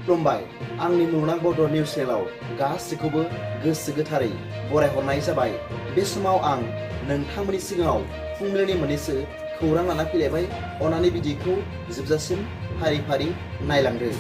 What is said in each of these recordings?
खुलुमबाय आंनि मुलुगनां बड' निउस चेनेलाव गासैखौबो गोसो गोथारै बरायहरनाय जाबाय। बे समाव आं नोंथांमोननि सिगाङाव फुंबिलिनि मोननैसो खौरां लाना फैलायबाय। अन्नानै भिडिअखौ जोबजासिम फारि फारि नायलांदो।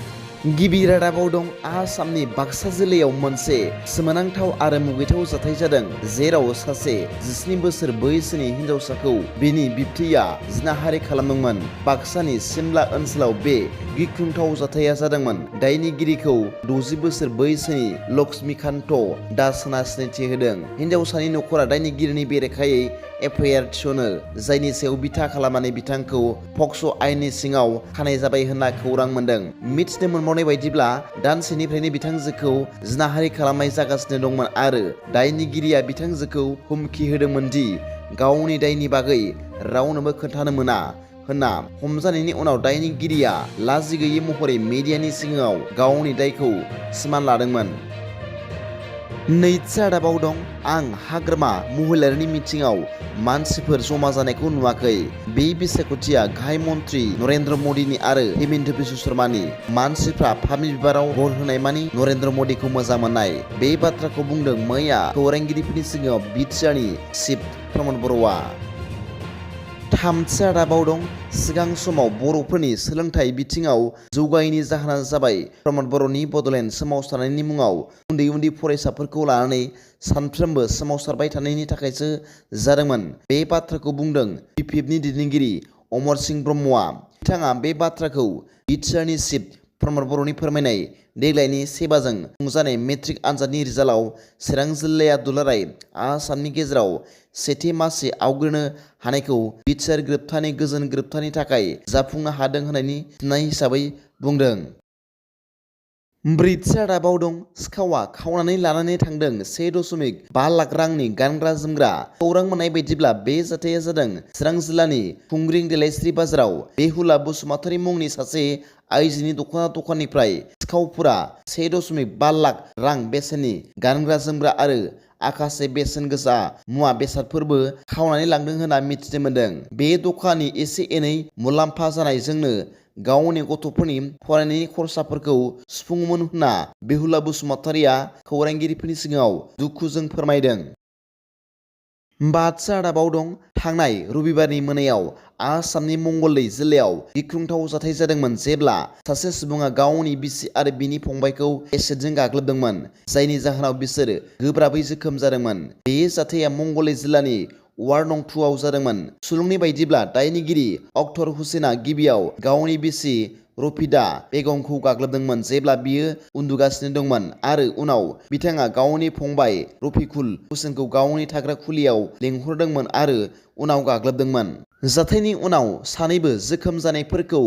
गिबि रादाबाव दं आसामनि बाक्सा जिल्लायाव मोनसे सोमोनांथाव आरो मुगैथाव जाथाय जादों, जेराव सासे 17 बोसोर बैसोनि हिनजावसाखौ बिनि बिबथैया जिनाहारि खालामदोंमोन। बाक्सानि सिमला ओनसोलाव बे गिख्रंथाव जाथाया जादोंमोन। दायनिगिरिखौ 60 बोसोर बैसोनि लक्ष्मीकान्त दास होनना सिनायथि होदों। हिनजावसानि नखरा दायनिगिरिनि बेरेखायै एफआइआर थिसनो, जायनि सायाव बिथा खालामनानै बिथांखौ पक्स' आयेननि सिङाव खानाय जाबाय होनना खौरां मोनदों। मिथिनो मोनबावनाय बायदिब्ला दानसेनिफ्रायनो बिथांजोखौ जिनाहारि खालामनाय जागासिनो दंमोन आरो दायनिगिरिया बिथांजोखौ हुमखि होदोंमोन दि गावनि दायनि बागै रावनोबो खोन्थानो मोना होनना। हमजानायनि उनाव दायनिगिरिया लाजिगैयै महरै मिडियानि सिगाङाव गावनि दायखौ सिमान लादोंमोन। नैथि रादाबाव दं आं हाग्रामा महिलारिनि मिथिङाव मानसिफोर जमा जानायखौ नुवाखै। बे बिसायख'थिया गाहाय मन्त्रि नरेन्द्र मदिनि आरो हिमन्त बिश्व शर्मानि। मानसिफ्रा फामि बिबाराव गल होनाय मानि नरेन्द्र मदिखौ मोजां मोननाय। बे बाथ्राखौ बुंदों मैया खौरांगिरिफोरनि सिगाङाव बिटिआरनि चिफ प्रमद बर'आ। थामथि रादाबाव दं सिगां समाव बर'फोरनि सोलोंथाइ बिथिङाव जौगायैनि जाहोना जाबाय प्रमद बर'नि बड'लेण्ड सोमावसारनायनि मुङाव उन्दै उन्दै फरायसाफोरखौ लानानै सानफ्रोमबो सोमावसारबाय थानायनि थाखायसो जादोंमोन। बे बाथ्राखौ बुंदों बिपिएफनि दैदेनगिरि अमर सिंह ब्रह्मआ। बिथाङा बे बाथ्राखौ बिटिआरनि चिफ प्रमद बर'नि फोरमायनाय देग्लायनि सेबाजों खुंजानाय मेट्रिक आनजादनि रिजाल्टआव चिरां जिल्लाया दुलाराय आसामनि गेजेराव सेथि मासि आवग्रिनो हानायखौ बिटिआर गोरोबथानि गोजोन गोरोबथानि थाखाय जाफुंनो हादों होननायनि फिननाय हिसाबै बुंदों। ब्रैथि रादाबाव दं सिखावा खावनानै लानानै थांदों 1.5 लाख रांनि गानग्रा जोमग्रा। खौरां मोननाय बायदिब्ला बे जाथाया जादों चिरां जिल्लानि खुंग्रिं देलायस्रि बाजाराव बेहुला बसुमतारी मुंनि सासे आइजोनि दख'ना दखाननिफ्राय सिखावफोरा 1.5 लाख रां बेसेननि गानग्रा जोमग्रा आरो आखासे बेसेन गोसा मुवा बेसादफोरबो खावनानै लांदों होनना मिथिनो मोन्दों। बे दखाननि एसे एनै मुलाम्फा जानायजोंनो गावनि गथ'फोरनि फरायनायनि खरसाफोरखौ सुफुङोमोन होनना बेहुला बसुमतारीया खौरांगिरिफोरनि सिगाङाव दुखुजों फोरमायदों। बाथि रादाबाव दं थांनाय रबिबारनि मोनायाव आसामनि मंगलदै जिल्लायाव गिख्रंथाव जाथाय जादोंमोन, जेब्ला सासे सुबुङा गावनि बिसि आरो बिनि फंबायखौ एसिडजों गाग्लोबदोंमोन, जायनि जाहोनाव बिसोर गोब्राबै जोखोम जादोंमोन। बे जाथाया मंगलदै जिल्लानि वार्ड नं 2 आव जादोंमन। सुलुंनि बायदिब्ला दायनिगिरि अख्तर हुसेना गिबियाव गावनि बिसि रफिदा बेगमखौ गाग्लोबदोंमोन जेब्ला बियो उन्दुगासिनो दंमोन आरो उनाव बिथाङा गावनि फंबाय रफिकुल हुसेनखौ गावनि थाग्रा खुलियाव लेंहरदोंमोन आरो उनाव गाग्लोबदोंमोन। जाथायनि उनाव सानैबो जोखोम जानायफोरखौ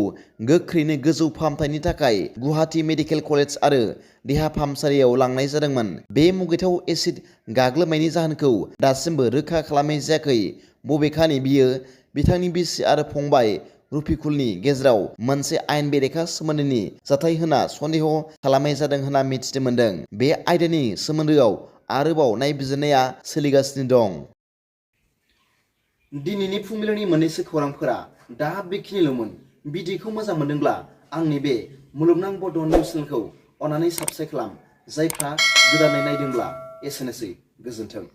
गोख्रैनो गोजौ फाहामथायनि थाखाय गुवाहाटी मेडिकेल कलेज आरो देहा फाहामसालियाव लांनाय जादोंमोन। बे मुगैथाव एसिड गाग्लोबनायनि जाहोनखौ दासिमबो रोखा खालामनाय जायाखै, बबेखानि बियो बिथांनि बिसि आरो फंबाय रफिकुलनि गेजेराव मोनसे आयेन बेरेखा सोमोन्दोनि जाथाय होनना सन्देह खालामनाय जादों होनना मिथिनो मोन्दों। बे आयदानि सोमोन्दोआव आरोबाव नायबिजिरनाया सोलिगासिनो दं। दिनैनि फुंबिलिनि मोननैसो खौरांफोरा दा बेखिनिल'मोन। भिडिअखौ मोजां मोनदोंब्ला आंनि बे मुलुगनां बड' निउस चेनेलखौ अन्नानै साबस्क्राइब खालाम। जायफ्रा गोदानै नायदोंब्ला एसेनोसै, गोजोन्थों।